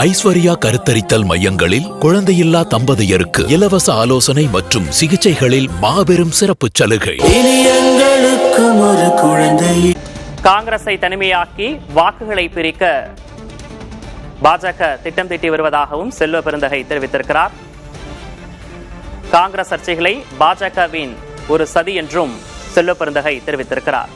ஐஸ்வர்யா கருத்தரித்தல் மையங்களில் குழந்தையில்லா தம்பதியருக்கு இலவச ஆலோசனை மற்றும் சிகிச்சைகளில் மாபெரும் சிறப்பு சலுகை. காங்கிரஸை தனிமையாக்கி வாக்குகளை பிரிக்க பாஜக திட்டம் தீட்டி வருவதாகவும் செல்வ பெருந்தகை தெரிவித்திருக்கிறார். காங்கிரஸ் சர்ச்சைகளை பாஜகவின் ஒரு சதி என்றும் செல்வ பெருந்தகை தெரிவித்திருக்கிறார்.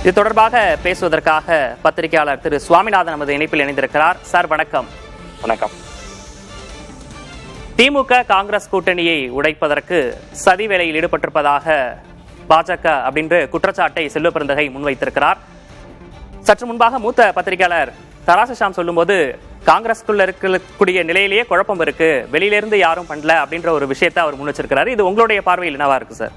இது தொடர்பாக பேசுவதற்காக பத்திரிகையாளர் திரு சுவாமிநாதன் நமது இணைப்பில் இணைந்திருக்கிறார். சார் வணக்கம். வணக்கம். திமுக காங்கிரஸ் கூட்டணியை உடைப்பதற்கு சதி வேலையில் ஈடுபட்டிருப்பதாக பாஜக அப்படின்ற குற்றச்சாட்டை செல்வ பெருந்தகை முன்வைத்திருக்கிறார். சற்று முன்பாக மூத்த பத்திரிகையாளர் தராசு சொல்லும்போது காங்கிரஸ்குள்ள இருக்கக்கூடிய நிலையிலேயே குழப்பம் இருக்கு, வெளியிலிருந்து யாரும் பண்ணல அப்படின்ற ஒரு விஷயத்தை அவர் முன் வச்சிருக்கிறாரு. இது உங்களுடைய பார்வையில் என்னவா இருக்கு சார்?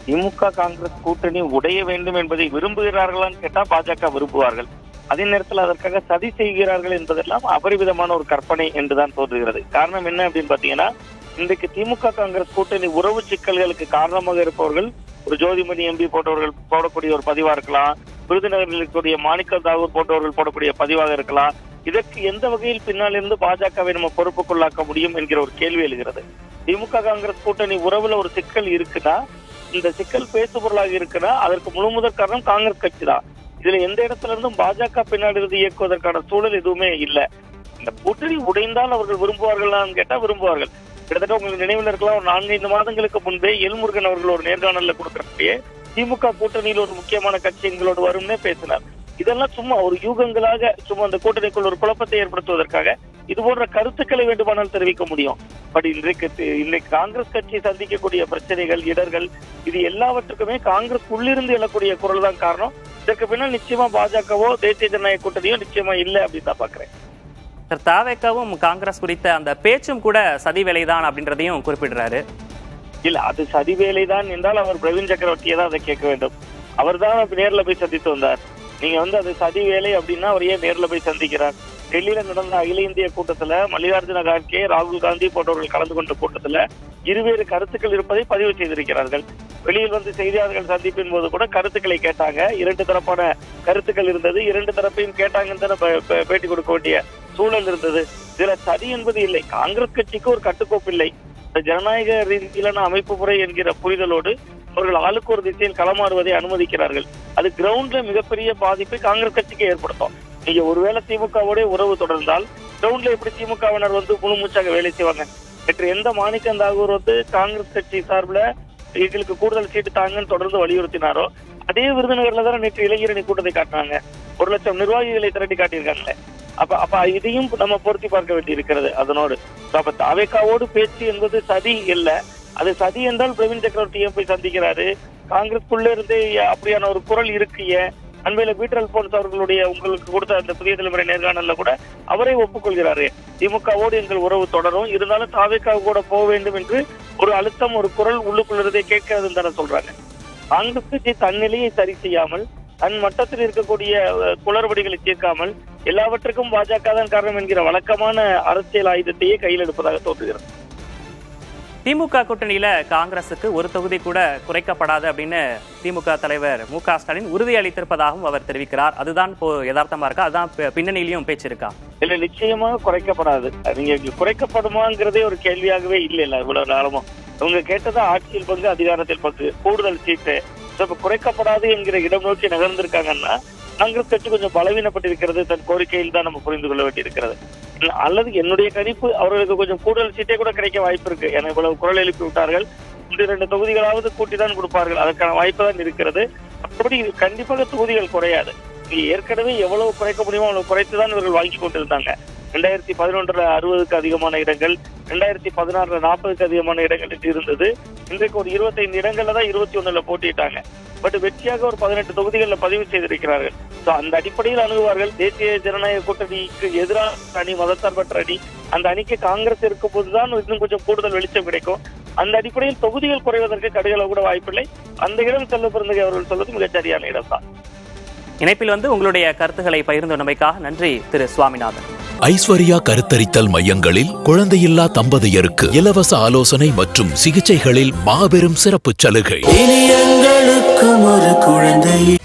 திமுக காங்கிரஸ் கூட்டணி உடைய வேண்டும் என்பதை விரும்புகிறார்களான்னு கேட்டா பாஜக விரும்புவார்கள். அதே நேரத்தில் அதற்காக சதி செய்கிறார்கள் என்பதெல்லாம் அபரிவிதமான ஒரு கற்பனை என்றுதான் தோன்றுகிறது. காரணம் என்ன அப்படின்னு பாத்தீங்கன்னா, இன்றைக்கு திமுக காங்கிரஸ் கூட்டணி உறவு சிக்கல்களுக்கு காரணமாக இருப்பவர்கள் ஒரு ஜோதிமணி எம்பி போன்றவர்கள் போடக்கூடிய ஒரு பதிவா இருக்கலாம், விருதுநகரில் இருக்கக்கூடிய மாணிக்கம் தாகூர் போன்றவர்கள் போடக்கூடிய பதிவாக இருக்கலாம். இதற்கு எந்த வகையில் பின்னால் இருந்து பாஜகவை நம்ம பொறுப்புக்குள்ளாக்க முடியும் என்கிற ஒரு கேள்வி எழுகிறது. திமுக காங்கிரஸ் கூட்டணி உறவுல ஒரு சிக்கல் இருக்குன்னா, இந்த சிக்கல் பேசுபொருளாக இருக்குன்னா அதற்கு முழுமுதற் காரணம் காங்கிரஸ் கட்சி தான். இதுல எந்த இடத்துல இருந்தும் பாஜக பின்னாடி இருந்து இயக்குவதற்கான சூழல் எதுவுமே இல்லை. இந்த கூட்டணி உடைந்தால் அவர்கள் விரும்புவார்களான்னு கேட்டா விரும்புவார்கள். கிட்டத்தட்ட உங்களுக்கு நினைவில் இருக்கலாம், ஒரு 4-5 மாதங்களுக்கு முன்பே எல்முருகன் அவர்கள் ஒரு நேர்காணல்ல கொடுக்கறப்பயே திமுக கூட்டணியில் ஒரு முக்கியமான கட்சி எங்களோடு வரும்னே பேசினார். இதெல்லாம் சும்மா ஒரு யூகங்களாக, சும்மா அந்த கூட்டணிக்குள் ஒரு குழப்பத்தை ஏற்படுத்துவதற்காக இது போன்ற கருத்துக்களை வேண்டுமானால் தெரிவிக்க முடியும். பட் இன்றைக்கு காங்கிரஸ் கட்சி சந்திக்கக்கூடிய பிரச்சனைகள், இடர்கள், இது எல்லாவற்றுக்குமே காங்கிரஸ் உள்ளிருந்து எழக்கூடிய குரல் தான் காரணம். இதற்கு பின்னால் நிச்சயமா பாஜகவோ தேசிய ஜனநாயக கூட்டணியோ நிச்சயமா இல்லை அப்படின்னு தான் பாக்குறேன். தாவேகவும் காங்கிரஸ் குறித்த அந்த பேச்சும் கூட சதி வேலைதான் அப்படின்றதையும் குறிப்பிடுறாரு. இல்ல, அது சதி வேலைதான் என்றால் அவர் பிரவீன் சக்கரவர்த்தியை தான் அதை கேட்க வேண்டும். அவர் தான் நேர்ல போய் சந்தித்து வந்தார். நீங்க அது சதி வேலை அப்படின்னா அவர் ஏன் நேர்ல போய் சந்திக்கிறார்? டெல்லியில நடந்த அகில இந்திய கூட்டத்துல மல்லிகார்ஜுன கார்கே, ராகுல் காந்தி போன்றவர்கள் கலந்து கொண்ட கூட்டத்துல இருவேறு கருத்துக்கள் இருப்பதை பதிவு செய்திருக்கிறார்கள். வெளியில் செய்தியாளர்கள் சந்திப்பின் போது கூட கருத்துக்களை கேட்டாங்க. 2 தரப்பான கருத்துக்கள் இருந்தது. 2 தரப்பையும் கேட்டாங்கன்னு பேட்டி கொடுக்க வேண்டிய சூழல் இருந்தது. இதுல சதி என்பது இல்லை. காங்கிரஸ் கட்சிக்கு ஒரு கட்டுக்கோப்பு இல்லை. ஜனநாயக ரீதியிலான அமைப்பு முறை என்கிற புரிதலோடு அவர்கள் ஆளுக்கு ஒரு திசையில் களமாடுவதை அனுமதிக்கிறார்கள். அது கிரவுண்ட்ல மிகப்பெரிய பாதிப்பை காங்கிரஸ் கட்சிக்கு ஏற்படுத்தும். நீங்க ஒருவேளை திமுகவோட உறவு தொடர்ந்தால் கிரவுண்ட்ல எப்படி திமுகவினர் முழு மூச்சாக வேலை செய்வாங்க? நேற்று எந்த மாணிக்கம் தாகூர் காங்கிரஸ் கட்சி சார்பில் எங்களுக்கு கூடுதல் சீட்டு தாங்கன்னு தொடர்ந்து வலியுறுத்தினாரோ, அதே விருதுநகர்ல தான் நேற்று இளைஞரணி கூட்டத்தை காட்டினாங்க. 1 லட்சம் நிர்வாகிகளை திரட்டி காட்டியிருக்காங்களே. அப்ப இதையும் நம்ம பொருத்தி பார்க்க வேண்டி இருக்கிறது. அதனோடு அப்ப தாவேக்காவோடு பேச்சு என்பது சதி இல்ல. அது சதி என்றால் பிரவீன் சக்கரவர்த்தியை போய் சந்திக்கிறாரு. காங்கிரஸ்குள்ள இருந்தே அப்படியான ஒரு குரல் இருக்கிய அண்மையில பீட்டர் அல்போன்ஸ் அவர்களுடைய உங்களுக்கு கொடுத்த அந்த புதிய தலைமுறை நேர்காணல்ல கூட அவரே ஒப்புக்கொள்கிறாரு. திமுகவோடு எங்கள் உறவு தொடரும், இருந்தாலும் தாவேக்கா கூட போக வேண்டும் என்று ஒரு அழுத்தம், ஒரு குரல் உள்ளுக்குள்ளதே கேட்காதுன்னு தானே சொல்றாங்க. காங்கிரஸ் கட்சி தன் நிலையை சரி செய்யாமல், தன் மட்டத்தில் இருக்கக்கூடிய குளறுபடிகளை தீர்க்காமல் எல்லாவற்றுக்கும் பாஜக தான் காரணம் என்கிற வழக்கமான அரசியல் ஆயுதத்தையே கையில் எடுப்பதாக தோன்றுகிறது. திமுக கூட்டணியில காங்கிரசுக்கு ஒரு தொகுதி கூட குறைக்கப்படாது அப்படின்னு திமுக தலைவர் மு.க. ஸ்டாலின் உறுதி அளித்திருப்பதாகவும் அவர் தெரிவிக்கிறார். அதுதான் இப்போ யதார்த்தமா இருக்கா? அதுதான் பின்னணியிலும் பேச்சு இருக்கா? இல்ல, நிச்சயமாக குறைக்கப்படாது. நீங்க குறைக்கப்படுமாங்கிறதே ஒரு கேள்வியாகவே இல்லை. இவ்வளவு நாளமும் அவங்க கேட்டதா ஆட்சியில் பங்கு, அதிகாரத்தில் பங்கு, கூடுதல் சீட்டு. இப்ப குறைக்கப்படாது என்கிற இடம் நோக்கி நகர்ந்திருக்காங்கன்னா காங்கிரஸ் கட்சி கொஞ்சம் பலவீனப்பட்டிருக்கிறது. தன் கோரிக்கையில் தான் நம்ம புரிந்து கொள்ள வேண்டியிருக்கிறது. அல்லது என்னுடைய கணிப்பு, அவர்களுக்கு கொஞ்சம் கூடுதல் சீட்டே கூட கிடைக்க வாய்ப்பு இருக்கு. ஏன்னா இவ்வளவு குரல் எழுப்பி விட்டார்கள், 1-2 தொகுதிகளாவது கூட்டி தான் கொடுப்பார்கள். அதற்கான வாய்ப்பு தான் இருக்கிறது. மற்றபடி கண்டிப்பாக தொகுதிகள் குறையாது. ஏற்கனவே எவ்வளவு குறைக்க முடியுமோ அவ்வளவு குறைத்துதான் இவர்கள் வாங்கி கொண்டிருந்தாங்க. 2011 60க்கு அதிகமான இடங்கள், 2016 40க்கு அதிகமான இடங்கள் இருந்தது. இன்றைக்கு ஒரு 25 இடங்கள்ல தான் 21ல போட்டிட்டாங்க. பட் வெற்றியாக ஒரு 18 தொகுதிகளில் பதிவு செய்திருக்கிறார்கள். அந்த அடிப்படையில் அணுகுவார்கள். தேசிய ஜனநாயக கூட்டணிக்கு எதிரான அணி, மதசார்பற்ற அணி, அந்த அணிக்கு காங்கிரஸ் இருக்கும் போதுதான் இன்னும் கொஞ்சம் கூடுதல் வெளிச்சம் கிடைக்கும். அந்த அடிப்படையில் தொகுதிகள் குறைவதற்கு கடுகளவு கூட வாய்ப்பில்லை. அந்த இடம் செல்வ பெருந்தகை அவர்கள் சொல்வது மிகச் சரியான இடம் தான். இணைப்பில் உங்களுடைய கருத்துக்களை பகிர்ந்து கொண்டமைக்காக நன்றி திரு சுவாமிநாதன். ஐஸ்வர்யா கருத்தரித்தல் மையங்களில் குழந்தையில்லா தம்பதியருக்கு இலவச ஆலோசனை மற்றும் சிகிச்சைகளில் மாபெரும் சிறப்பு சலுகை. எங்களுக்கு ஒரு குழந்தை.